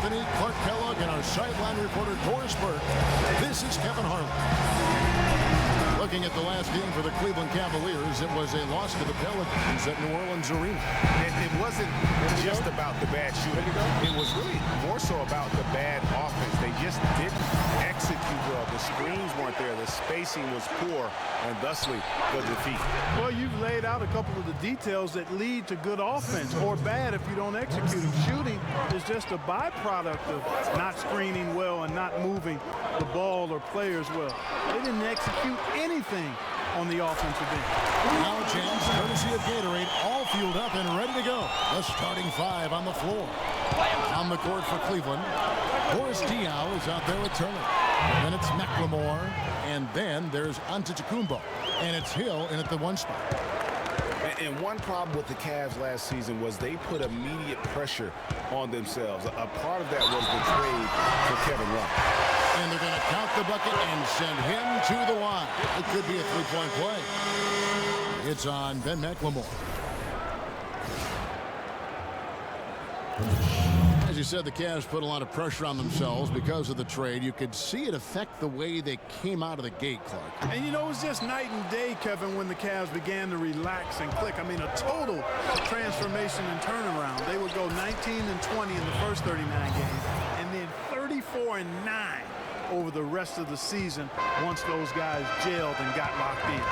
Anthony, Clark Kellogg, and our sideline reporter, Doris Burke, this is Kevin Harlan. Looking at the last game for the Cleveland Cavaliers, it was a loss to the Pelicans at New Orleans Arena. It wasn't just about the bad shooting. It was really more so about the bad offense. They just didn't execute well. The screens weren't there. The spacing was poor, and thusly, the defeat. Well, you've laid out a couple of the details that lead to good offense or bad if you don't execute them. Shooting is just a byproduct of not screening well and not moving the ball or players well. They didn't execute anything on the offensive end. Now a chance, courtesy of Gatorade, all fueled up and ready to go. The starting five on the floor. On the court for Cleveland, Boris Diaw is out there with Turner. Then it's McLemore, and then there's Antetokounmpo, and it's Hill in at the one spot. And one problem with the Cavs last season was they put immediate pressure on themselves. A part of that was the trade for Kevin Love. And they're going to count the bucket and send him to the line. It could be a three-point play. It's on Ben McLemore. As you said, the Cavs put a lot of pressure on themselves because of the trade. You could see it affect the way they came out of the gate, Clark. And, you know, it was just night and day, Kevin, when the Cavs began to relax and click. I mean, a total transformation and turnaround. They would go 19-20 in the first 39 games, and then 34-9 over the rest of the season once those guys gelled and got locked in.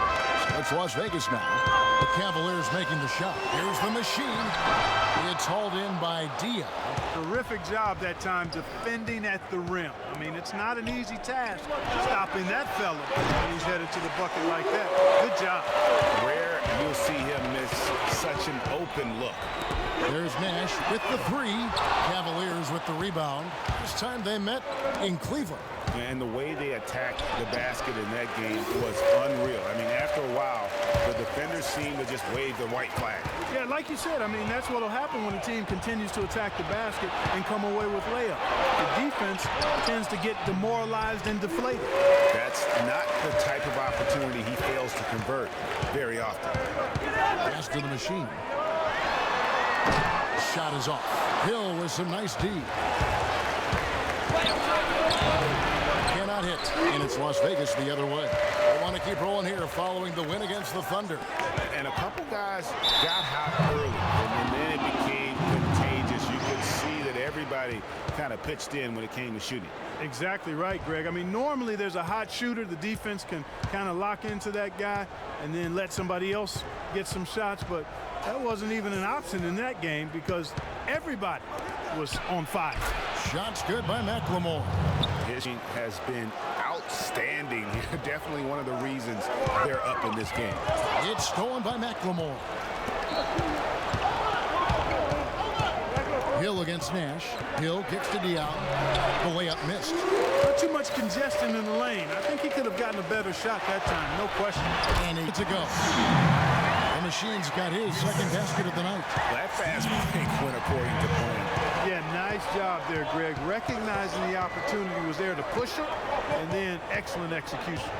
So it's Las Vegas now. The Cavaliers making the shot. Here's the machine. It's hauled in by Diaw. Terrific job that time defending at the rim. I mean, it's not an easy task stopping that fella when he's headed to the bucket like that. Good job. Rare you'll see him miss such an open look. There's Nash with the three. Cavaliers with the rebound. This time they met in Cleveland. And the way they attacked the basket in that game was unreal. I mean, after a while, the defenders seemed to just wave the white flag. Yeah, like you said, I mean, that's what will happen when a team continues to attack the basket and come away with layup. The defense tends to get demoralized and deflated. That's not the type of opportunity he fails to convert very often. Pass to the machine. Shot is off. Hill with some nice D. Cannot hit, and it's Las Vegas the other way. They want to keep rolling here following the win against the Thunder. And a couple guys got hot early, and then it became contagious. You could see that everybody kind of pitched in when it came to shooting. Exactly right, Greg. I mean, normally there's a hot shooter. The defense can kind of lock into that guy and then let somebody else get some shots, but that wasn't even an option in that game because everybody was on fire. Shots good by McLemore. His team has been outstanding. Definitely one of the reasons they're up in this game. It's stolen by McLemore. Hill against Nash. Hill kicks to Diaw. The layup missed. Not too much congestion in the lane. I think he could have gotten a better shot that time, no question. And it's a go. The machine's got his second basket of the night. That fast break went according to plan. Yeah, nice job there, Greg. Recognizing the opportunity was there to push it, and then excellent execution.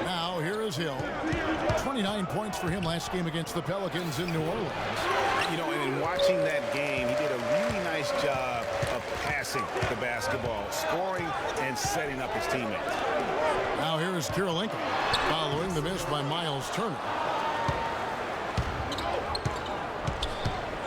Now, here is Hill. 29 points for him last game against the Pelicans in New Orleans. You know, and in watching that game, he did a really nice job of passing the basketball, scoring, and setting up his teammates. Now, here is Kirilenko following the miss by Miles Turner.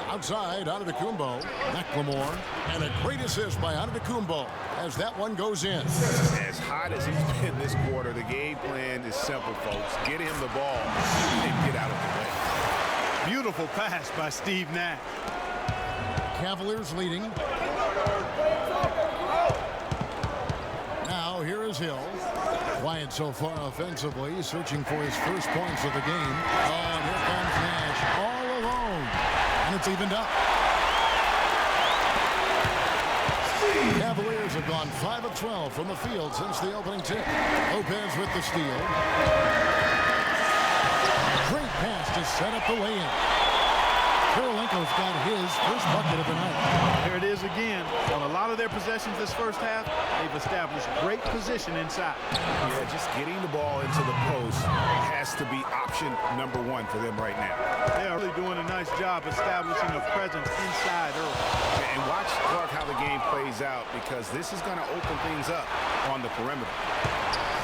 Outside, Antetokounmpo, McLemore, and a great assist by Antetokounmpo as that one goes in. As hot as he's been this quarter, the game plan is simple, folks. Get him the ball and get out of the way. Beautiful pass by Steve Nash. Cavaliers leading. Now, here is Hill. Quiet so far offensively, searching for his first points of the game. Oh, and here comes Nash all alone. And it's evened up. Cavaliers have gone 5 of 12 from the field since the opening tip. Lopez with the steal. Great pass to set up the lay-in. Kirilenko's got his first bucket of the night. There it is again. On a lot of their possessions this first half, they've established great position inside. Yeah, just getting the ball into the post has to be option number one for them right now. They are really doing a nice job establishing a presence inside early. And watch, Clark, how the game plays out, because this is going to open things up on the perimeter.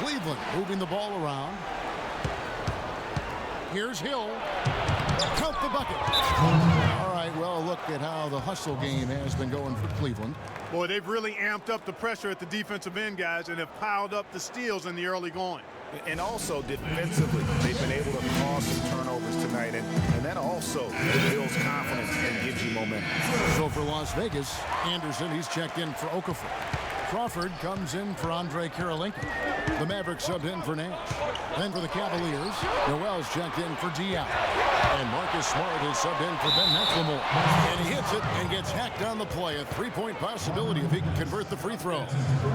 Cleveland moving the ball around. Here's Hill. Count the bucket. All right, well, look at how the hustle game has been going for Cleveland. Boy, they've really amped up the pressure at the defensive end, guys, and have piled up the steals in the early going. And also defensively, they've been able to cause some turnovers tonight, and that also builds confidence and gives you momentum. So for Las Vegas, Anderson, he's checked in for Okafor. Crawford comes in for Andre Kirilenko. The Mavericks subbed in for Nash. Then for the Cavaliers, Noel's checked in for Diaw. And Marcus Smart is subbed in for Ben McLemore. And he hits it and gets hacked on the play. A three-point possibility if he can convert the free throw.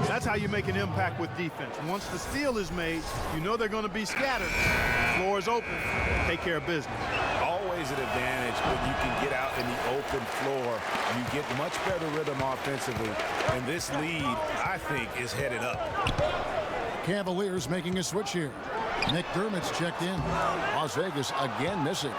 That's how you make an impact with defense. Once the steal is made, you know they're going to be scattered. The floor is open. Take care of business. Always an advantage when you can get out in the open floor. You get much better rhythm offensively. And this lead, I think, is headed up. Cavaliers making a switch here. McDermott's checked in. Las Vegas again missing.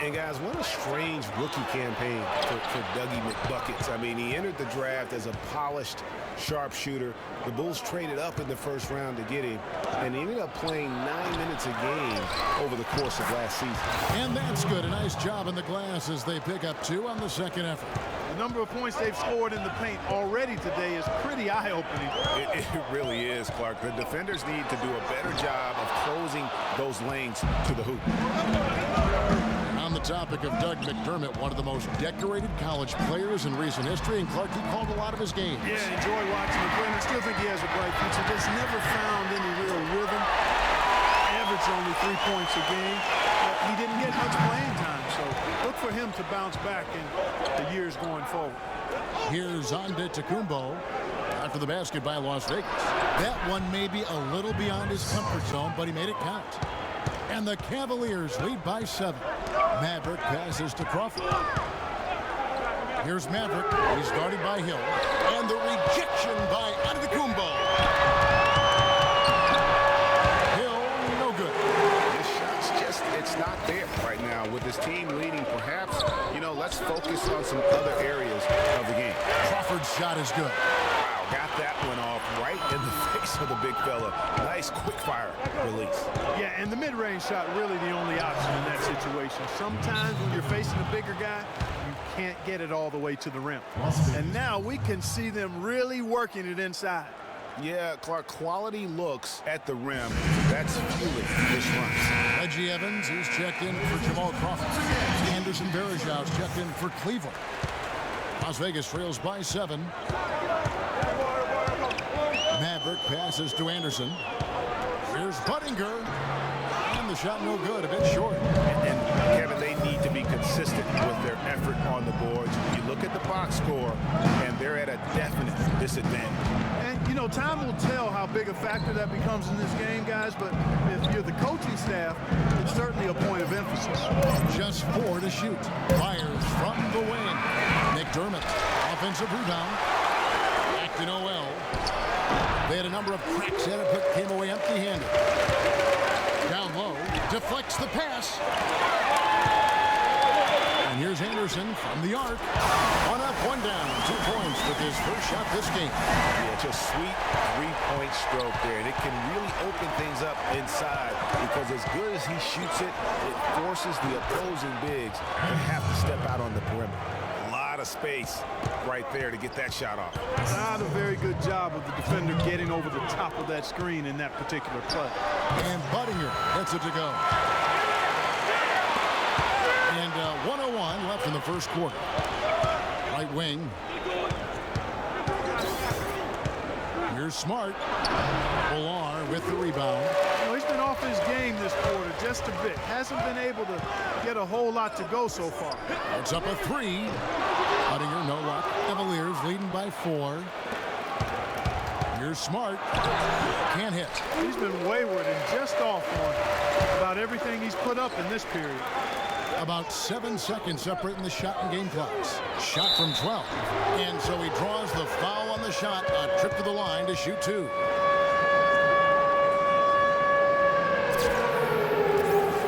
And guys, what a strange rookie campaign for Dougie McBuckets. I mean, he entered the draft as a polished sharpshooter. The Bulls traded up in the first round to get him, and he ended up playing 9 minutes a game over the course of last season. And that's good. A nice job in the glass as they pick up 2 on the second effort. The number of points they've scored in the paint already today is pretty eye-opening. It really is, Clark. The defenders need to do a better job of closing those lanes to the hoop. On the topic of Doug McDermott, one of the most decorated college players in recent history, and Clark, he called a lot of his games. Yeah, enjoy watching him play. I still think he has a bright future. Just never found any real rhythm. Averaged only 3 points a game. But he didn't get much playing time, so look for him to bounce back in the years going forward. Here's Antetokounmpo after the basket by Las Vegas. That one may be a little beyond his comfort zone, but he made it count. And the Cavaliers lead by 7. Maverick passes to Crawford. Here's Maverick. He's guarded by Hill. And the rejection by Antetokounmpo. Hill, no good. This shot's just, it's not there right now. With this team leading, perhaps, let's focus on some other areas of the game. Crawford's shot is good. Wow, got that one off right in the face of the big fella. Nice quick fire release. Yeah, and the mid-range shot really the only option in that situation. Sometimes when you're facing a bigger guy, you can't get it all the way to the rim. And now we can see them really working it inside. Yeah, Clark, quality looks at the rim. That's fueling this run. Reggie Evans is checked in for Jamal Crawford. Anderson Varejau's checked in for Cleveland. Las Vegas trails by 7. Maverick passes to Anderson. Here's Buttinger. And the shot no good, a bit short. And Kevin, they need to be consistent with their effort on the boards. You look at the box score, and they're at a definite disadvantage. And, time will tell how big a factor that becomes in this game, guys, but if you're the coaching staff, it's certainly a point of emphasis. Just 4 to shoot. Fires from the wing. McDermott, offensive rebound. Back to Noel. They had a number of cracks at it, but came away empty-handed. Down low, deflects the pass. And here's Anderson from the arc. 1 up, 1 down, 2 points with his first shot this game. Yeah, just sweet 3-point stroke there. And it can really open things up inside because as good as he shoots it, it forces the opposing bigs to have to step out on the perimeter. A lot of space right there to get that shot off. Not a very good job of the defender getting over the top of that screen in that particular play. And Buttinger gets it to go. And 1:01 left in the first quarter. Right wing. Here's Smart. Villar with the rebound. He's been off his game this quarter just a bit. Hasn't been able to get a whole lot to go so far. It's up a 3. Buttinger, no luck. Cavaliers leading by 4. Here's Smart. Can't hit. He's been wayward and just off on about everything he's put up in this period. About 7 seconds separating the shot and game clocks. Shot from 12. And so he draws the foul on the shot. A trip to the line to shoot 2.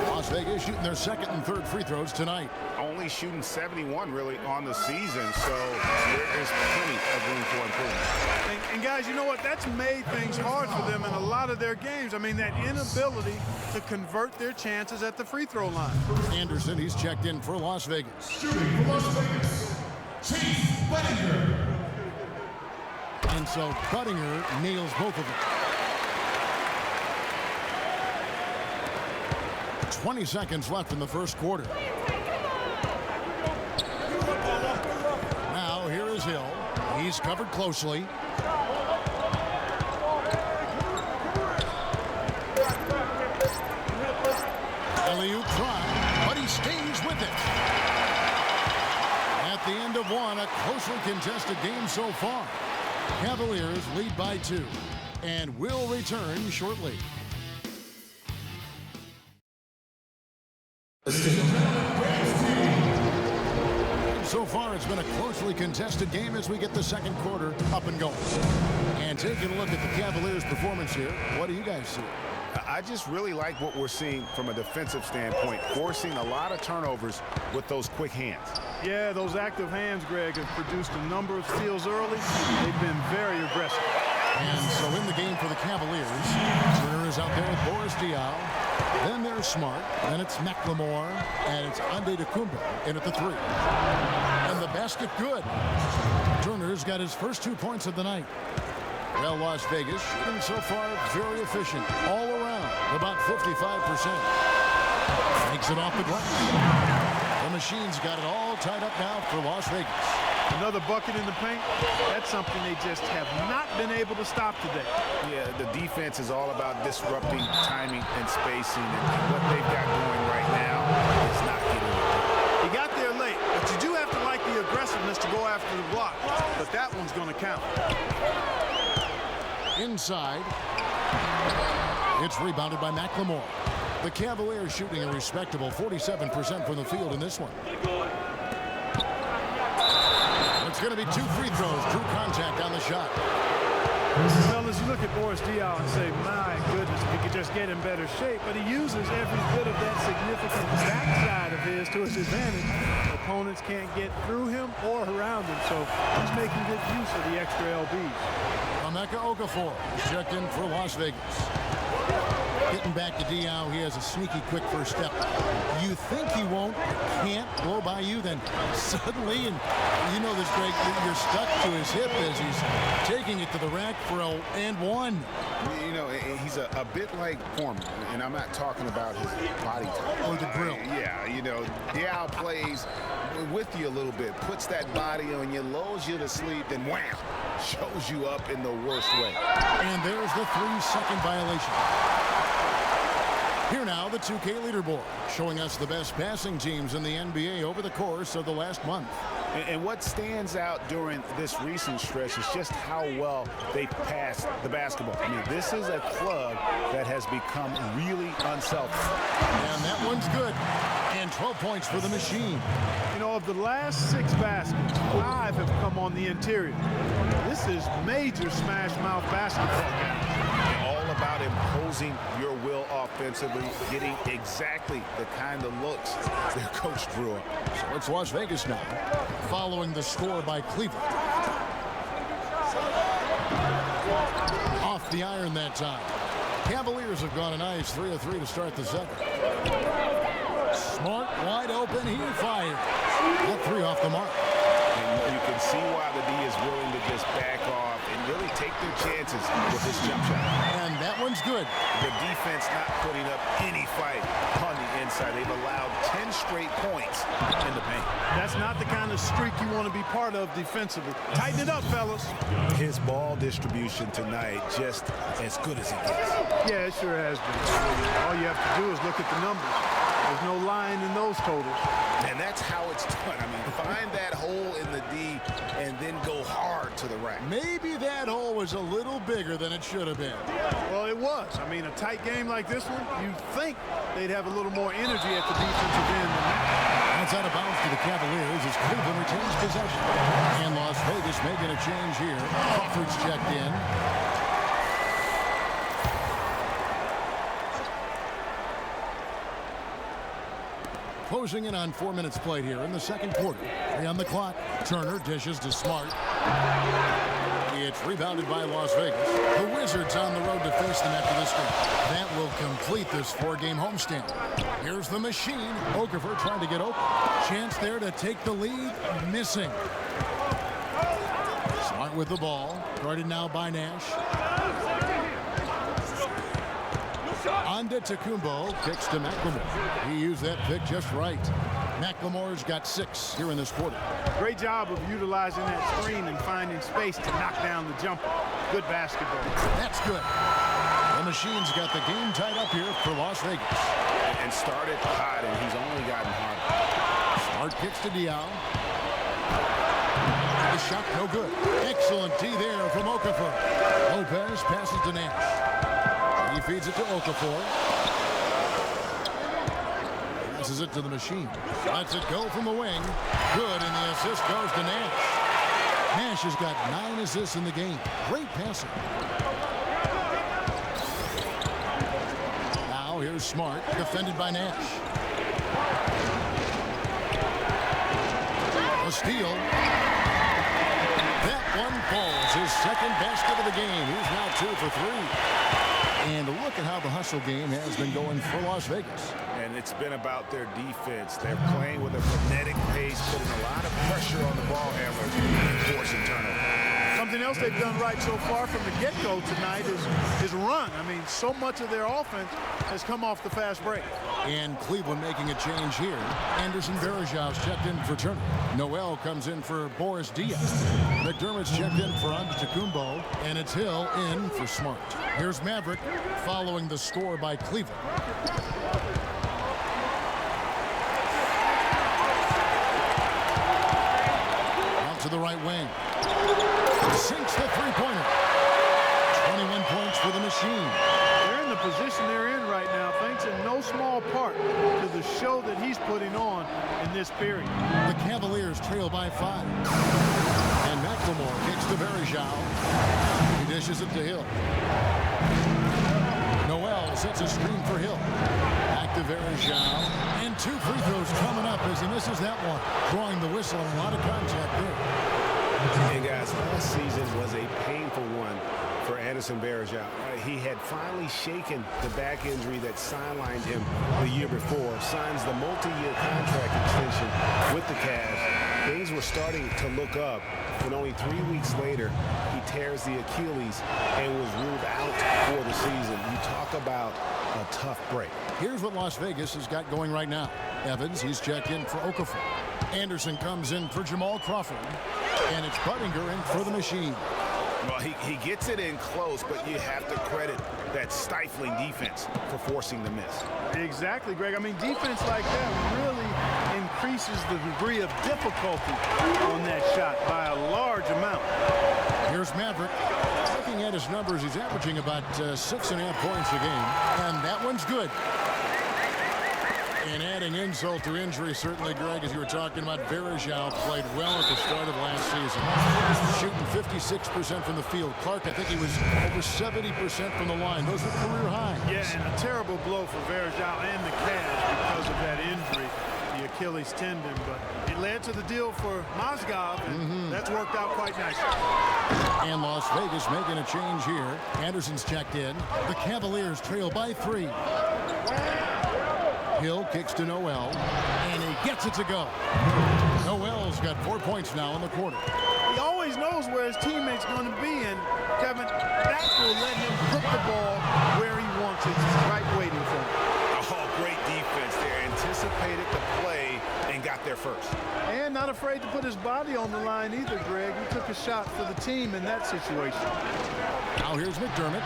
Las Vegas shooting their second and third free throws tonight. Only shooting 71 really on the season, so there is plenty of room for improvement. And guys, you know what? That's made things hard for them in a lot of their games. I mean, that inability to convert their chances at the free throw line. Anderson, he's checked in for Las Vegas. Shooting for Las Vegas, Chase Budinger. And so Budinger nails both of them. 20 seconds left in the first quarter. Now here is Hill. He's covered closely. Alley-oop try, but he stays with it. At the end of one, a closely contested game so far. Cavaliers lead by 2 and will return shortly. So far, it's been a closely contested game as we get the second quarter up and going. And taking a look at the Cavaliers' performance here, what do you guys see? I just really like what we're seeing from a defensive standpoint, forcing a lot of turnovers with those quick hands. Yeah, those active hands, Greg, have produced a number of steals early. They've been very aggressive. And so in the game for the Cavaliers, Turner is out there with Boris Diaw. Then there's Smart. Then it's McLemore. And it's Antetokounmpo in at the 3. And the basket good. Turner's got his first 2 points of the night. Well, Las Vegas shooting so far very efficient all around, about 55%. Takes it off the glass. The Machine's got it all tied up now for Las Vegas. Another bucket in the paint. That's something they just have not been able to stop today. Yeah, the defense is all about disrupting timing and spacing, and what they've got going right now is not getting it. He got there late, but you do have to like the aggressiveness to go after the block. But that one's going to count. Inside. It's rebounded by McLemore. The Cavaliers shooting a respectable 47% from the field in this one. It's going to be 2 free throws. Drew contact on the shot. Fellas, you look at Boris Diaw and say, my goodness, if he could just get in better shape. But he uses every bit of that significant backside of his to his advantage. Opponents can't get through him or around him, so he's making good use of the extra LBs. Emeka Okafor is checked in for Las Vegas. Getting back to Diaw, he has a sneaky quick first step. You think he won't, can't blow by you, then suddenly, and you know this, Greg, you're stuck to his hip as he's taking it to the rack for a and one. You know, he's a bit like Foreman, and I'm not talking about his body type. Or the drill. Yeah, you know, Diaw plays with you a little bit, puts that body on you, lulls you to sleep, then wham, shows you up in the worst way. And there's the 3-second violation. Here now, the 2K leaderboard, showing us the best passing teams in the NBA over the course of the last month. And what stands out during this recent stretch is just how well they pass the basketball. I mean, this is a club that has become really unselfish. And that one's good. And 12 points for the Machine. You know, of the last 6 baskets, 5 have come on the interior. This is major smash mouth basketball. All about imposing your will offensively, getting exactly the kind of looks their coach drew up. So it's Las Vegas now, following the score by Cleveland. Off the iron that time. Cavaliers have gone a nice 3 of 3 to start the second. Smart, wide open, he fired. That 3 off the mark. And you can see why the D is willing to just back off and really take their chances with this jump shot. And that one's good. The defense not putting up any fight on the inside. They've allowed 10 straight points in the paint. That's not the kind of streak you want to be part of defensively. Tighten it up, fellas. His ball distribution tonight just as good as it gets. Yeah, it sure has been. All you have to do is look at the numbers. There's no lying in those totals. And that's how it's done. I mean, find that hole in the D and then go hard to the rack. Maybe that hole was a little bigger than it should have been. Well, it was. I mean, a tight game like this one, you'd think they'd have a little more energy at the defensive end than that. That's out of bounds to the Cavaliers as Cleveland retains possession. And Las Vegas making a change here. Crawford's checked in. Closing in on 4 minutes played here in the second quarter. 3 on the clock. Turner dishes to Smart. It's rebounded by Las Vegas. The Wizards on the road to face them after this game. That will complete this 4-game homestand. Here's the machine. Okafor trying to get open. Chance there to take the lead. Missing. Smart with the ball. Guarded now by Nash. Antetokounmpo kicks to McLemore. He used that pick just right. McLemore's got 6 here in this quarter. Great job of utilizing that screen and finding space to knock down the jumper. Good basketball. That's good. The machine's got the game tied up here for Las Vegas. And started hot, and he's only gotten hotter. Smart kicks to Diaw. The shot no good. Excellent D there from Okafor. Lopez passes to Nash. He feeds it to Okafor. Passes it to the machine. Lets it go from the wing. Good, and the assist goes to Nash. Nash has got 9 assists in the game. Great passing. Now here's Smart, defended by Nash. A steal. That one falls. His second basket of the game. He's now 2 for 3. And look at how the hustle game has been going for Las Vegas. And it's been about their defense. They're playing with a frenetic pace, putting a lot of pressure on the ball handlers and forcing turnover. Something else they've done right so far from the get-go tonight is run. I mean, so much of their offense has come off the fast break. And Cleveland making a change here. Anderson Varejão's checked in for Turner. Noel comes in for Boris Diaw. McDermott's checked in for Antetokounmpo. And it's Hill in for Smart. Here's Maverick following the score by Cleveland. Out to the right wing. Sinks the three-pointer. 21 points for the machine. They're in the position they're in right now, thanks in no small part to the show that he's putting on in this period. The Cavaliers trail by 5. And McLemore kicks to Varejão. He dishes it to Hill. Noel sets a screen for Hill. Back to Varejão. And 2 free throws coming up as he misses that one. Drawing the whistle and a lot of contact there. And guys, last season was a painful one for Anderson Varejão. He had finally shaken the back injury that sidelined him the year before. Signs the multi-year contract extension with the Cavs. Things were starting to look up, and only 3 weeks later, he tears the Achilles and was ruled out for the season. You talk about a tough break. Here's what Las Vegas has got going right now. Evans, he's checked in for Okafor. Anderson comes in for Jamal Crawford. And it's Buttinger in for the machine. Well, he gets it in close, but you have to credit that stifling defense for forcing the miss. Exactly, Greg. I mean, defense like that really increases the degree of difficulty on that shot by a large amount. Here's Maverick. Looking at his numbers, he's averaging about 6.5 points a game. And that one's good. And adding insult to injury, certainly, Greg, as you were talking about, Varejão played well at the start of last season. Shooting 56% from the field. Clark, I think he was over 70% from the line. Those are career highs. Yeah, and a terrible blow for Varejão and the Cavs because of that injury, the Achilles tendon. But it led to the deal for Mozgov, and that's worked out quite nicely. And Las Vegas making a change here. Anderson's checked in. The Cavaliers trail by 3. Hill kicks to Noel, and he gets it to go. Noel's got 4 points now in the quarter. He always knows where his teammate's going to be, and Kevin, that will let him put the ball where he wants it, right waiting for him. Oh, great defense there. Anticipated the play and got there first. And not afraid to put his body on the line either, Greg. He took a shot for the team in that situation. Now here's McDermott.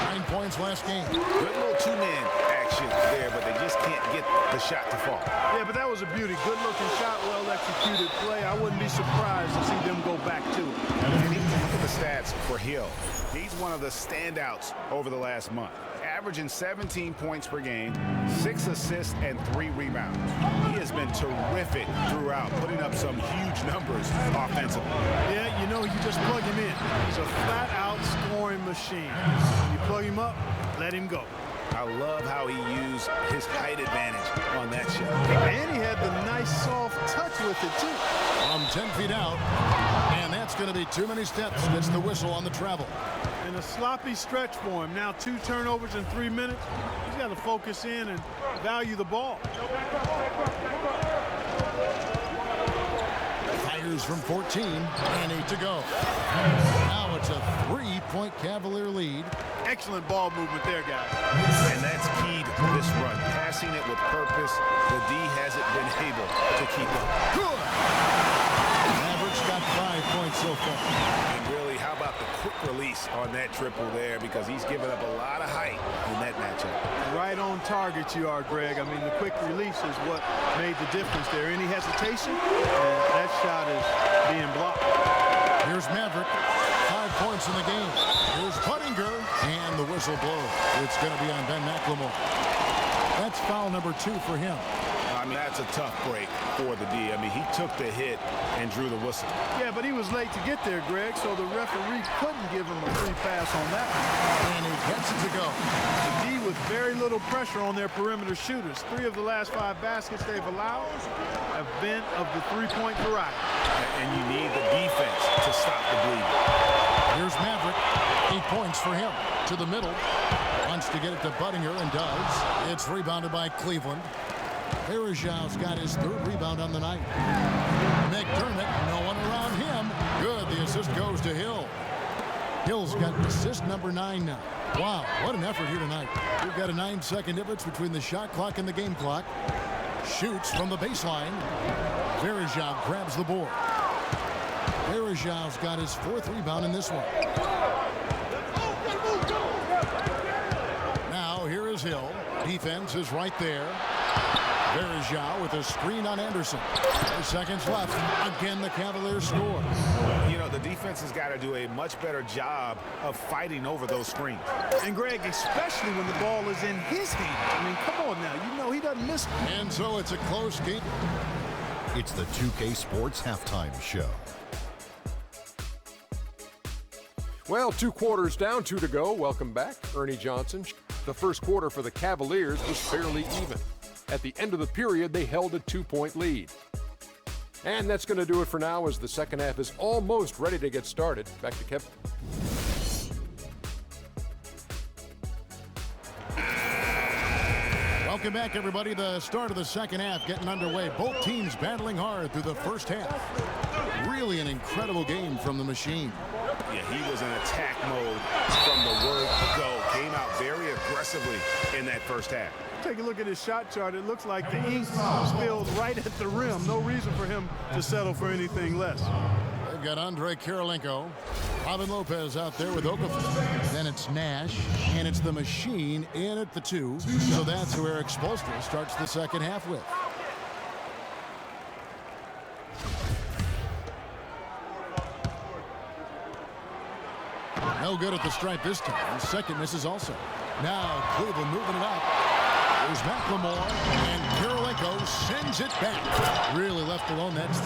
Trying points last game. Good little two-man action there, but they just can't get the shot to fall. Yeah, but that was a beauty. Good-looking shot, well-executed play. I wouldn't be surprised to see them go back to it. And even look at the stats for Hill. He's one of the standouts over the last month, averaging 17 points per game, 6 assists, and 3 rebounds. He has been terrific throughout, putting up some huge numbers offensively. Yeah, you know, you just plug him in. He's a flat-out scoring machine. When you plug him up, let him go. I love how he used his height advantage on that shot. And he had the nice soft touch with it, too. From 10 feet out, and that's going to be too many steps. Gets the whistle on the travel. And a sloppy stretch for him. Now 2 turnovers in 3 minutes. He's got to focus in and value the ball. Fires from 14, and 8 to go. Now it's a 3-point Cavalier lead. Excellent ball movement there, guys. And that's key to this run. Passing it with purpose. The D hasn't been able to keep up. Good. Mavericks got 5 points so far. And really, how about the quick release on that triple there? Because he's given up a lot of height in that matchup. Right on target you are, Greg. I mean, the quick release is what made the difference there. Any hesitation, and that shot is being blocked. Here's Maverick. 5 points in the game. Here's Puttinger, and the whistle blows. It's going to be on Ben McLemore. That's foul number 2 for him. I mean, that's a tough break for the D. I mean, he took the hit and drew the whistle. Yeah, but he was late to get there, Greg, so the referee couldn't give him a free pass on that one. And he gets it to go. The D with very little pressure on their perimeter shooters. 3 of the last 5 baskets they've allowed have been of the 3-point variety. And you need the defense to stop the bleed. Here's Maverick. 8 points for him. To the middle. Wants to get it to Puttinger and does. It's rebounded by Cleveland. Berejau's got his 3rd rebound on the night. McDermott, no one around him. Good, the assist goes to Hill. Hill's got assist number 9 now. Wow, what an effort here tonight. We've got a 9-second difference between the shot clock and the game clock. Shoots from the baseline. Berejau grabs the board. Berejau's got his 4th rebound in this one. Now here is Hill. Defense is right there. Berejau with a screen on Anderson. 4 seconds left. Again, the Cavaliers score. You know, the defense has got to do a much better job of fighting over those screens. And, Greg, especially when the ball is in his hand. I mean, come on now. You know he doesn't miss. And so it's a close game. It's the 2K Sports Halftime Show. Well, 2 quarters down, 2 to go. Welcome back, Ernie Johnson. The first quarter for the Cavaliers was fairly even. At the end of the period, they held a 2-point lead. And that's going to do it for now as the second half is almost ready to get started. Back to Kevin. Welcome back, everybody. The start of the second half getting underway. Both teams battling hard through the first half. Really an incredible game from the machine. Yeah, he was in attack mode from the word go. Came out very aggressively in that first half. Take a look at his shot chart. It looks like the ink spilled right at the rim. No reason for him to settle for anything less. They've got Andre Kirilenko. Robin Lopez out there with Okafor. Then it's Nash, and it's the machine in at the 2. So that's who Eric Spoelstra starts the second half with. No good at the stripe this time. Second misses also. Now Cleveland moving it up. There's McLemore, and Kirilenko sends it back. Really left alone. That's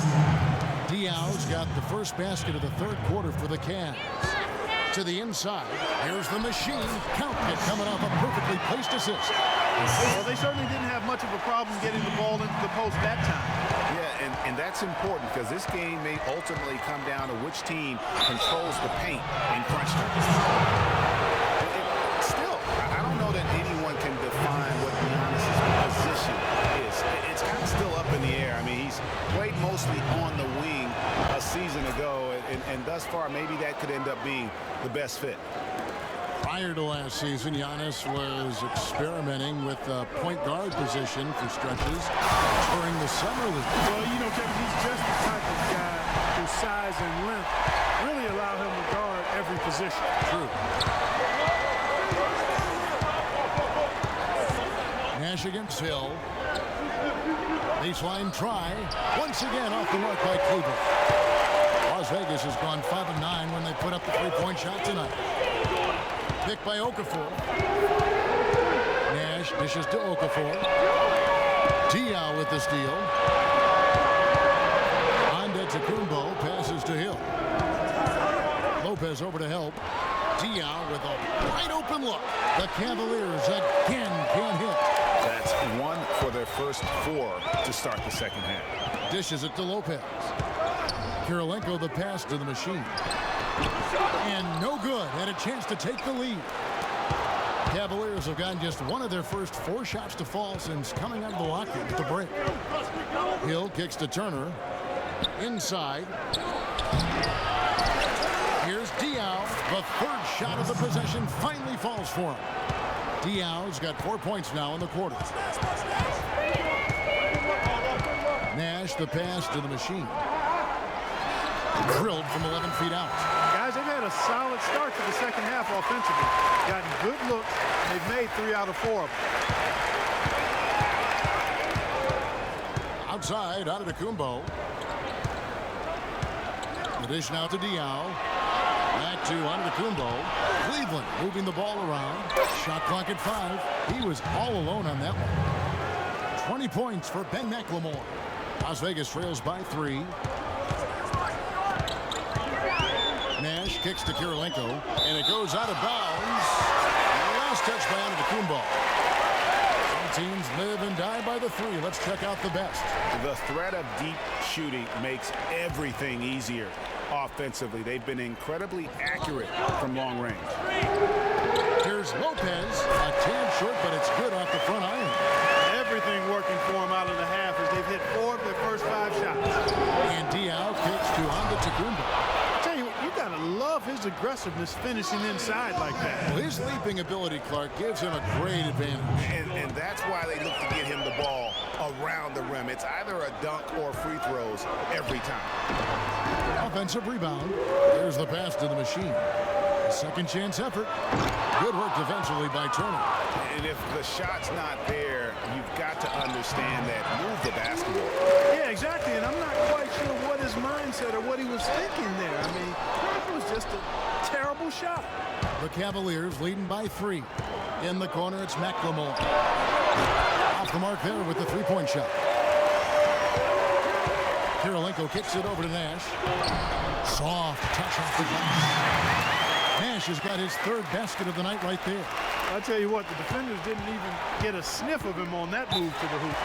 Diaw's got the first basket of the 3rd quarter for the Cavs. To the inside. Here's the machine. Count it coming off a perfectly placed assist. Well, they certainly didn't have much of a problem getting the ball into the post that time. Yeah, and that's important because this game may ultimately come down to which team controls the paint in crunch time. Still, I don't know that anyone can define what Giannis's position is. It's kind of still up in the air. I mean, he's played mostly on the wing a season ago, and thus far, maybe that could end up being the best fit. Prior to last season, Giannis was experimenting with the point guard position for stretches during the summer league. Well, you know, Kevin, he's just the type of guy whose size and length really allow him to guard every position. True. Nash against Hill. Baseline try. Once again off the mark by Cleveland. Las Vegas has gone 5 of 9 when they put up the three-point shot tonight. Picked by Okafor. Nash dishes to Okafor. Diaw with the steal. Antetokounmpo passes to Hill. Lopez over to help. Diaw with a wide open look. The Cavaliers again can't hit. That's 1 for their first 4 to start the second half. Dishes it to Lopez. Kirilenko the pass to the machine. And no good. Had a chance to take the lead. Cavaliers have gotten just 1 of their first 4 shots to fall since coming out of the locker at the break. Hill kicks to Turner. Inside. Here's Diaw. The third shot of the possession finally falls for him. Diaw's got 4 points now in the quarter. Nash the pass to the machine. Drilled from 11 feet out. Guys, they've had a solid start to the second half offensively. Gotten good looks. They've made 3 out of 4 of them. Outside, Antetokounmpo. The dish now to Diaw. Back to Antetokounmpo. Cleveland moving the ball around. Shot clock at 5. He was all alone on that one. 20 points for Ben McLemore. Las Vegas trails by 3. Nash kicks to Kirilenko, and it goes out of bounds. Last touch by Antetokounmpo. Some teams live and die by the 3. Let's check out the best. The threat of deep shooting makes everything easier offensively. They've been incredibly accurate from long range. Here's Lopez. A tad short, but it's good off the front iron. Everything working for them out of the half as they've hit 4 of their first 5 shots. And Diaw kicks to Antetokounmpo. You gotta love his aggressiveness finishing inside like that. Well, his leaping ability, Clark, gives him a great advantage. And that's why they look to get him the ball around the rim. It's either a dunk or free throws every time. Offensive rebound. There's the pass to the machine. A second chance effort. Good work defensively by Turner. And if the shot's not there, you've got to understand that. Move the basketball. Yeah, exactly. And I'm not quite sure what his mindset or what he was thinking there. I mean, it was just a terrible shot. The Cavaliers leading by 3. In the corner, it's McLemore. Off the mark there with the three-point shot. Kirilenko kicks it over to Nash. Soft touch off the glass. Nash has got his 3rd basket of the night right there. I'll tell you what, the defenders didn't even get a sniff of him on that move to the hoop.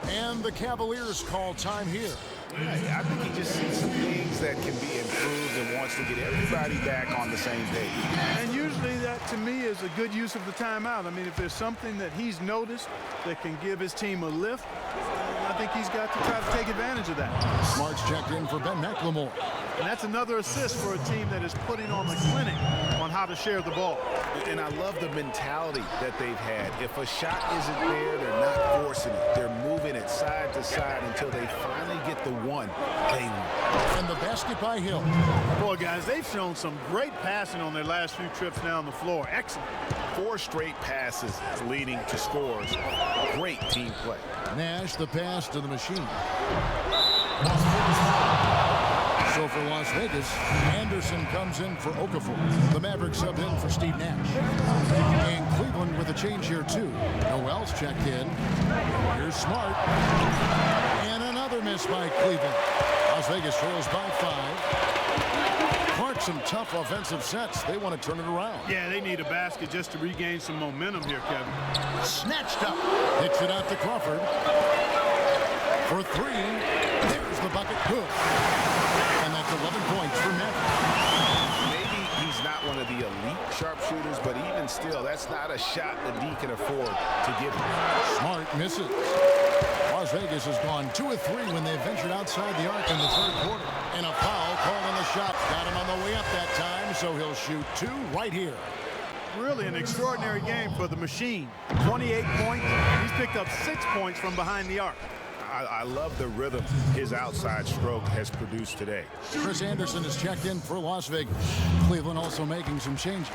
And the Cavaliers call time here. Yeah, I think he just sees some things that can be improved and wants to get everybody back on the same page. And usually that, to me, is a good use of the timeout. I mean, if there's something that he's noticed that can give his team a lift, I think he's got to try to take advantage of that. Smart's checked in for Ben McLemore. And that's another assist for a team that is putting on the clinic on how to share the ball. And I love the mentality that they've had. If a shot isn't there, they're not forcing it. They're moving it side to side until they finally get the one they want. And the basket by Hill. Boy, guys, they've shown some great passing on their last few trips down the floor. Excellent. 4 straight passes leading to scores. Great team play. Nash the pass to the machine. So for Las Vegas, Anderson comes in for Okafor. The Mavericks sub in for Steve Nash. And Cleveland with a change here too. Noel's checked in. Here's Smart. And another miss by Cleveland. Las Vegas trails by 5. Clark, some tough offensive sets. They want to turn it around. Yeah, they need a basket just to regain some momentum here, Kevin. Snatched up. Hits it out to Crawford. For 3. There's the bucket. Good. And that's 11 points for Mavericks. Maybe he's not one of the elite sharpshooters, but even still, that's not a shot that D can afford to give him. Smart misses. Las Vegas has gone 2 of 3 when they ventured outside the arc in the 3rd quarter. And a foul called on the shot. Got him on the way up that time, so he'll shoot 2 right here. Really an extraordinary game for the machine. 28 points. He's picked up 6 points from behind the arc. I love the rhythm his outside stroke has produced today. Chris Anderson is checked in for Las Vegas. Cleveland also making some changes.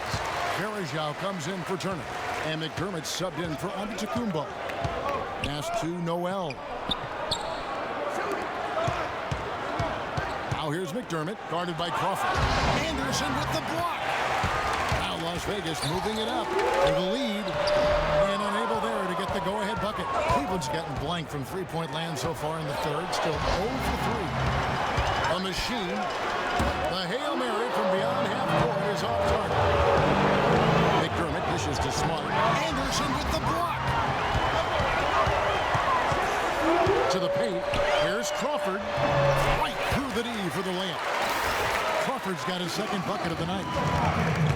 Varejao comes in for Turner. And McDermott subbed in for Antetokounmpo. Pass to Noel. Now here's McDermott, guarded by Crawford. Anderson with the block. Now Las Vegas moving it up to the lead. And unable there to get the go-ahead bucket. Cleveland's gotten blank from three-point land so far in the third. Still 0 for 3. A machine. The Hail Mary from beyond half court is off target. McDermott dishes to Smart. Anderson with the block. To the paint. Here's Crawford. Right through the D for the layup. Crawford's got his second bucket of the night.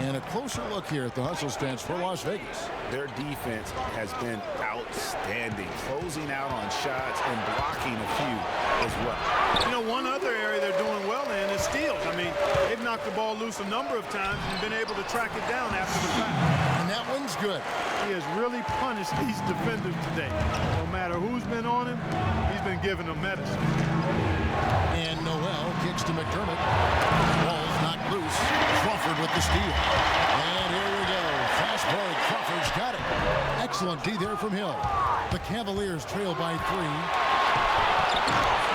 And a closer look here at the hustle stats for Las Vegas. Their defense has been outstanding, closing out on shots and blocking a few as well. You know, one other area they're doing well in is steals. I mean, they've knocked the ball loose a number of times and been able to track it down after the fact. And that one's good. He has really punished these defenders today. No matter who's been on him, he's been giving them medicine. And Noel kicks to McDermott. Ball's knocked loose. Crawford with the steal. And here we go. Fast break. Crawford's got it. Excellent D there from Hill. The Cavaliers trail by 3.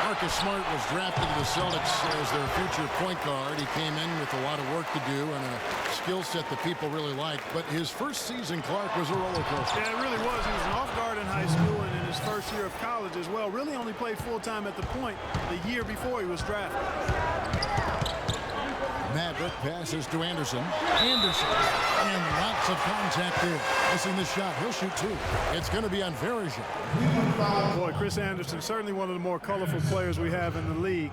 Marcus Smart was drafted to the Celtics as their future point guard. He came in with a lot of work to do and a skill set that people really like. But his first season, Clark, was a roller coaster. Yeah, it really was. He was an off guard in high school and in his first year of college as well. Really only played full-time at the point the year before he was drafted. Maverick passes to Anderson. Anderson. And lots of contact there. Missing the shot. He'll shoot 2. It's going to be on Varejao. Boy, Chris Anderson, certainly one of the more colorful players we have in the league.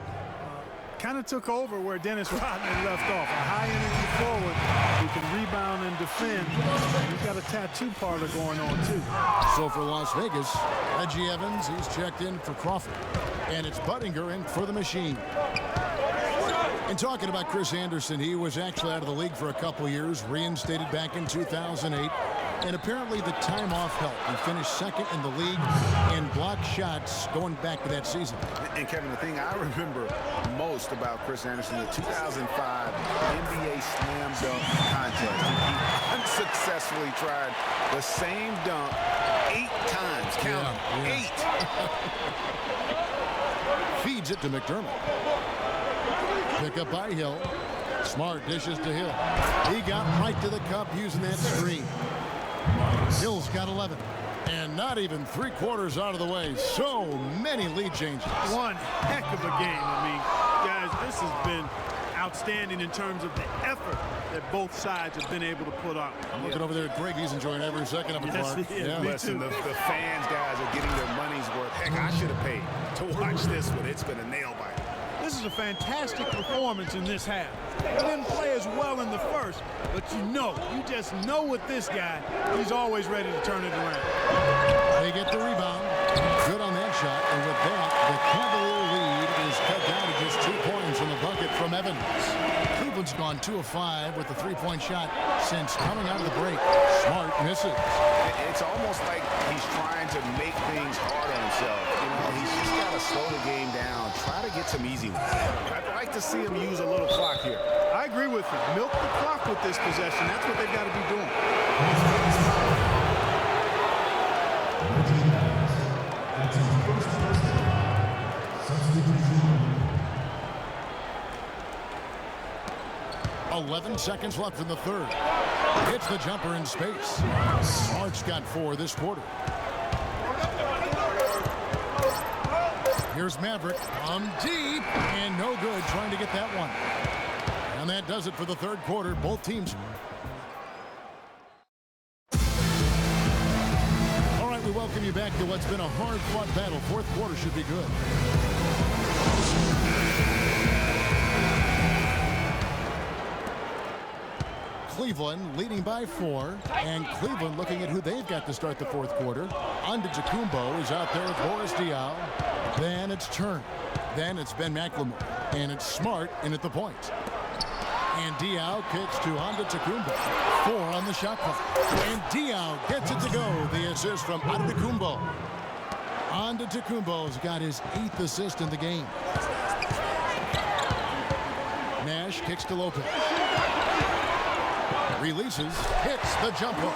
Kind of took over where Dennis Rodman left off. A high-energy forward who can rebound and defend. He's got a tattoo parlor going on, too. So for Las Vegas, Reggie Evans, he's checked in for Crawford. And it's Buttinger in for the machine. And talking about Chris Anderson, he was actually out of the league for a couple years, reinstated back in 2008. And apparently the time off helped. He finished second in the league in blocked shots going back to that season. And Kevin, the thing I remember most about Chris Anderson, the 2005 NBA Slam Dunk Contest. He unsuccessfully tried the same dunk 8 times. Count them, 8. Feeds it to McDermott. Pick up by Hill. Smart dishes to Hill. He got right to the cup using that screen. Hill's got 11. And not even 3/4 out of the way. So many lead changes. One heck of a game. I mean, guys, this has been outstanding in terms of the effort that both sides have been able to put out. I'm looking over there at Greg. He's enjoying every second of it, Clark. Yeah. Listen, the fans, guys, are getting their money's worth. Heck, I should have paid to watch this one. It's been a nail biter. This is a fantastic performance in this half. He didn't play as well in the first, but you just know with this guy, he's always ready to turn it around. They get the rebound. Good on that shot. And with that, the Cavalier lead is cut down to just 2 points in the bucket from Evans. Cleveland's gone 2 of 5 with the 3-point shot since coming out of the break. Smart misses. It's almost like he's trying to make things hard on himself. You know, he's just got to slow the game down, try to get some easy ones. I'd like to see him use a little clock here. I agree with you. Milk the clock with this possession. That's what they've got to be doing. .11 seconds left in the third. Hits the jumper in space. Smart's got 4 this quarter. Here's Maverick on deep, and no good trying to get that one. And that does it for the third quarter. Both teams. All right, we welcome you back to what's been a hard-fought battle. Fourth quarter should be good. Cleveland leading by 4, and Cleveland looking at who they've got to start the fourth quarter. Antetokounmpo is out there with Boris Diaw. Then it's Turner. Then it's Ben McLemore. And it's Smart in at the point. And Diaw kicks to Antetokounmpo. 4 on the shot clock. And Diaw gets it to go. The assist from Antetokounmpo. Antetokounmpo's got his 8th assist in the game. Nash kicks to Lopez. Releases, hits the jumper.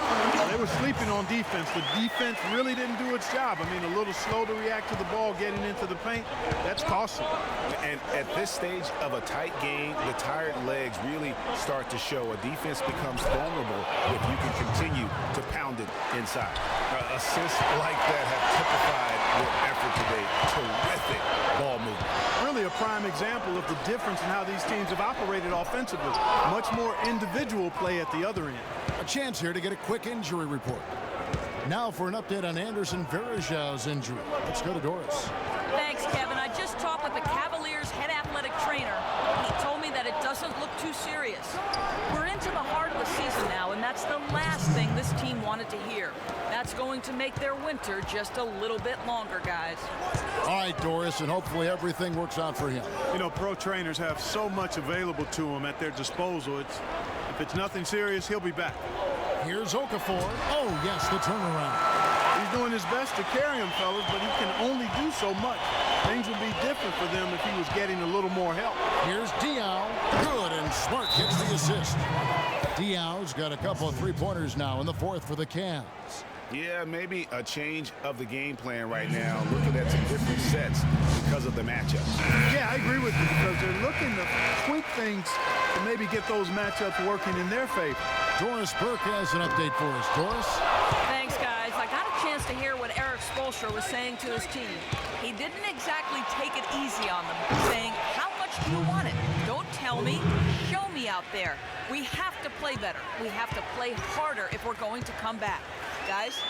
They were sleeping on defense. The defense really didn't do its job. I mean, a little slow to react to the ball getting into the paint. That's costly. And at this stage of a tight game, the tired legs really start to show. A defense becomes vulnerable if you can continue to pound it inside. Assists like that have typified their effort today. Terrific ball movement. Really a prime example of the difference in how these teams have operated offensively. Much more individual play at the other end. A chance here to get a quick injury report. Now for an update on Anderson Varejão's injury. Let's go to Doris. Thanks, Kevin. I just talked with the Cavaliers' head athletic trainer. He told me that it doesn't look too serious. We're into the heart of the season now, and that's the last thing this team wanted to hear. That's going to make their winter just a little bit longer, guys. All right, Doris, and hopefully everything works out for him. You know, pro trainers have so much available to them at their disposal. If it's nothing serious, he'll be back. Here's Okafor. Oh, yes, the turnaround. He's doing his best to carry him, fellas, but he can only do so much. Things would be different for them if he was getting a little more help. Here's Diaw. Good, and Smart gets the assist. Diaw's got a couple of three-pointers now in the 4th for the Cavs. Yeah, maybe a change of the game plan right now. Looking at some different sets because of the matchup. Yeah, I agree with you because they're looking to tweak things to maybe get those matchups working in their favor. Doris Burke has an update for us. Doris? Thanks, guys. I got a chance to hear what Eric Spoelstra was saying to his team. He didn't exactly take it easy on them, saying, how much do you want it? Don't tell me. Show me out there. We have to play better. We have to play harder if we're going to come back. Guys?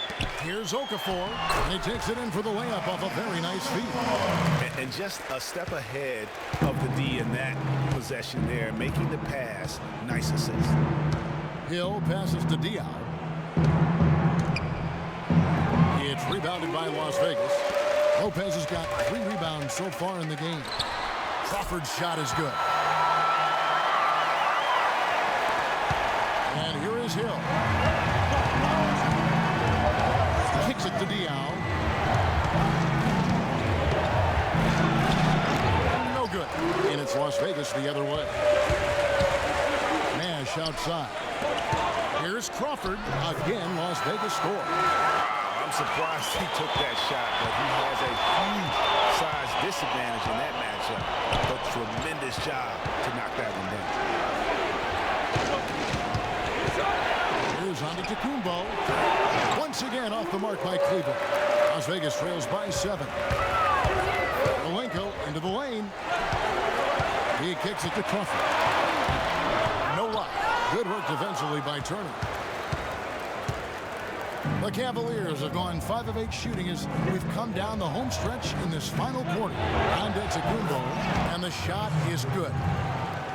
Here's Okafor, and he takes it in for the layup off a very nice feed. And just a step ahead of the D in that possession there, making the pass. Nice assist. Hill passes to Diaw. It's rebounded by Las Vegas. Lopez has got 3 rebounds so far in the game. Crawford's shot is good. And here is Hill. Kicks it to Diaw. No good. And it's Las Vegas the other way. Nash outside. Here's Crawford. Again, Las Vegas score. I'm surprised he took that shot, but he has a huge size disadvantage in that matchup. But tremendous job to knock that one down. Here's Antetokounmpo. Once again off the mark by Cleveland. Las Vegas trails by 7. Malenko into the lane. He kicks it to Crawford. No luck. Good work defensively by Turner. The Cavaliers have gone 5 of 8 shooting as we've come down the home stretch in this final quarter. Antetokounmpo, and the shot is good.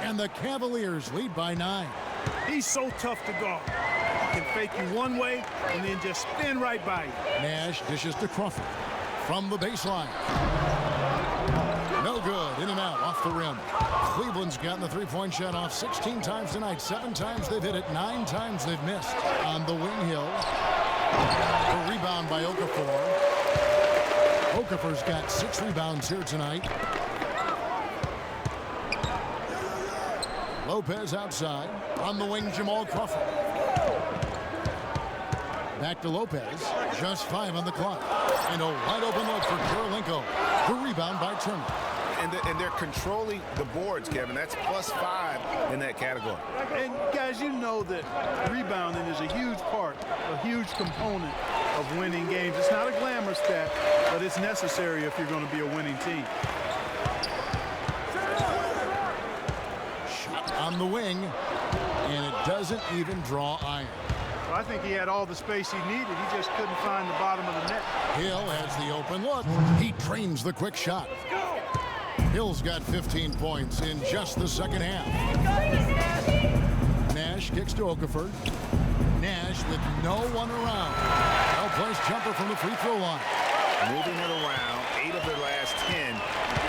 And the Cavaliers lead by 9. He's so tough to guard. He can fake you one way and then just spin right by you. Nash dishes to Crawford from the baseline. No good. In and out off the rim. Cleveland's gotten the three-point shot off 16 times tonight. 7 times they've hit it. 9 times they've missed. On the wing, Hill. A rebound by Okafor. Okafor's got 6 rebounds here tonight. Lopez outside. On the wing, Jamal Crawford. Back to Lopez. Just 5 on the clock. And a wide open look for Kirilenko. The rebound by Turner. And they're controlling the boards, Kevin. That's +5 in that category. And guys, you know that rebounding is a huge part, a huge component of winning games. It's not a glamour stat, but it's necessary if you're going to be a winning team. Shot on the wing, and it doesn't even draw iron. Well, I think he had all the space he needed. He just couldn't find the bottom of the net. Hill has the open look. He trains the quick shot. Hill's got 15 points in just the second half. Nash kicks to Okafor. Nash with no one around. Well-placed jumper from the free throw line. Moving it around, 8 of their last 10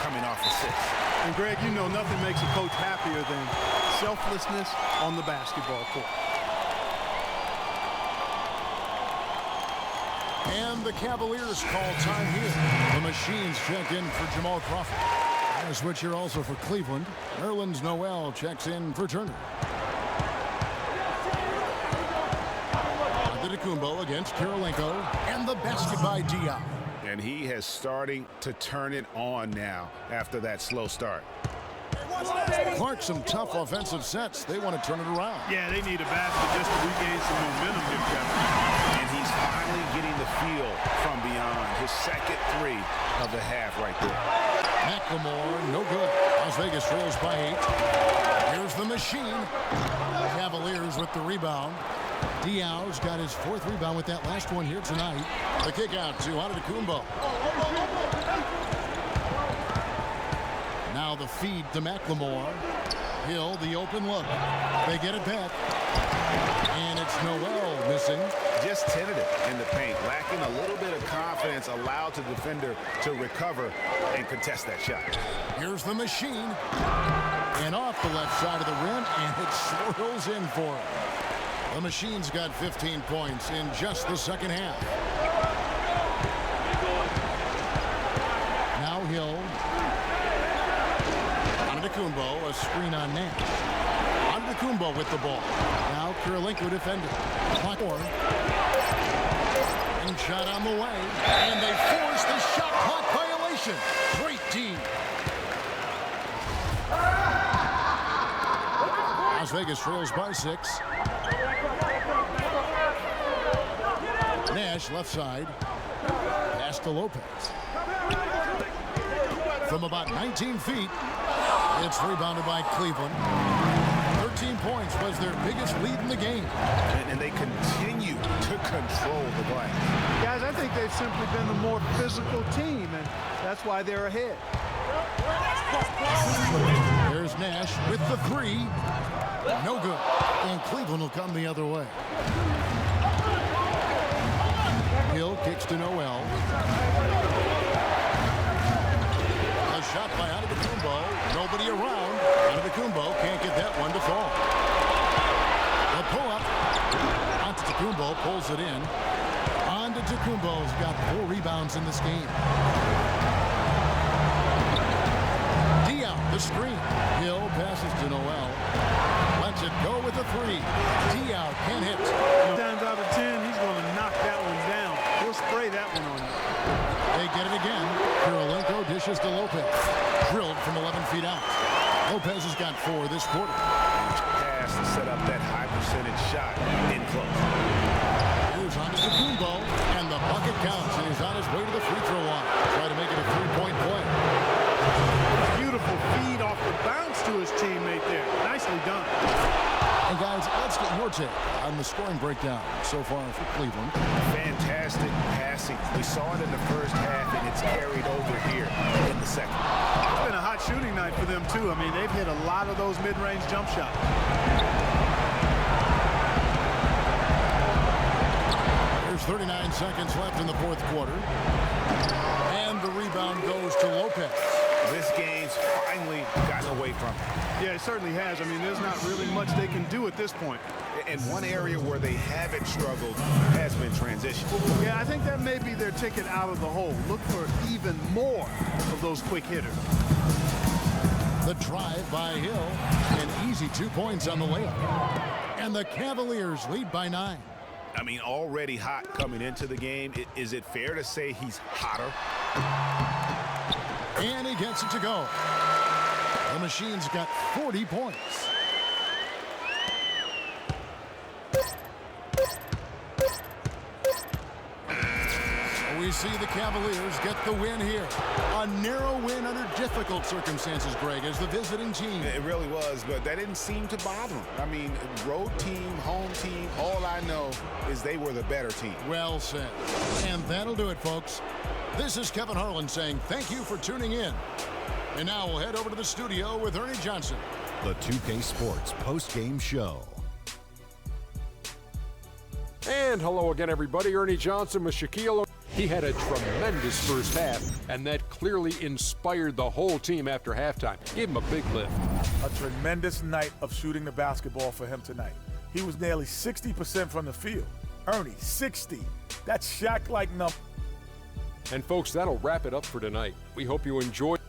coming off assists. And Greg, you know nothing makes a coach happier than selflessness on the basketball court. And the Cavaliers call time here. The Machines check in for Jamal Crawford. And a switch here also for Cleveland. Nerlens Noel checks in for Turner. Antetokounmpo against Kirilenko. And the basket by Diaw. And he has starting to turn it on now after that slow start. Clark, some tough offensive sets. They want to turn it around. Yeah, they need a basket just to regain some momentum here, Kevin. And he's finally getting the feel from beyond. His second three of the half right there. McLemore, no good. Las Vegas trails by 8. Here's the Machine. Cavaliers with the rebound. Diaw's got his 4th rebound with that last one here tonight. The kick out to Antetokounmpo. Now the feed to McLemore. Hill, the open look. They get it back. And it's Noel missing. Just tentative in the paint, lacking a little bit of confidence, allowed the defender to recover and contest that shot. Here's the Machine. And off the left side of the rim, and it swirls in for him. The Machine's got 15 points in just the second half. Now Hill. Antetokounmpo, a screen on Nash. Antetokounmpo with the ball. Now Kirilenko defender. Clock on. And shot on the way. And they force the shot clock violation. Great team. Las Vegas trails by 6. Nash left side. Pass to Lopez. From about 19 feet, it's rebounded by Cleveland. 13 points was their biggest lead in the game. And they continue to control the glass. Guys, I think they've simply been the more physical team, and that's why they're ahead. There's Nash with the 3. No good. And Cleveland will come the other way. Hill kicks to Noel. A shot by Antetokounmpo. Nobody around. Antetokounmpo can't get that one to fall. The pull-up. Antetokounmpo pulls it in. Antetokounmpo's got 4 rebounds in this game. Diaw, the screen. Hill passes to Noel. Lets it go with a 3. Diaw can't hit. 9 times out of 10, he's going to knock that one down. He'll spray that one on you. They get it again. Kirilenko dishes to Lopez. Drilled from 11 feet out. Lopez has got 4 this quarter. Pass to set up that high percentage shot in close. Here's Antetokounmpo, and the bucket counts, and he's on his way to the free throw line. Try to make it a 3-point play. Beautiful feed off the bounce to his teammate there. Nicely done. And guys, let's get your take on the scoring breakdown so far for Cleveland. Fantastic passing. We saw it in the first half, and it's carried over here in the second. It's been a hot shooting night for them, too. I mean, they've hit a lot of those mid-range jump shots. There's 39 seconds left in the 4th quarter. And the rebound goes to Lopez. This game's finally gotten away from him. Yeah, it certainly has. I mean, there's not really much they can do at this point. And one area where they haven't struggled has been transition. Yeah, I think that may be their ticket out of the hole. Look for even more of those quick hitters. The drive by Hill. An easy 2 points on the layup. And the Cavaliers lead by 9. I mean, already hot coming into the game. Is it fair to say he's hotter? And he gets it to go. The Machine's got 40 points. We see the Cavaliers get the win here. A narrow win under difficult circumstances, Greg, as the visiting team. It really was, but that didn't seem to bother them. I mean, road team, home team, all I know is they were the better team. Well said. And that'll do it, folks. This is Kevin Harlan saying thank you for tuning in. And now we'll head over to the studio with Ernie Johnson. The 2K Sports post-game show. And hello again, everybody. Ernie Johnson with Shaquille. He had a tremendous first half, and that clearly inspired the whole team after halftime. Gave him a big lift. A tremendous night of shooting the basketball for him tonight. He was nearly 60% from the field. Ernie, 60. That's Shaq-like number. And folks, that'll wrap it up for tonight. We hope you enjoyed.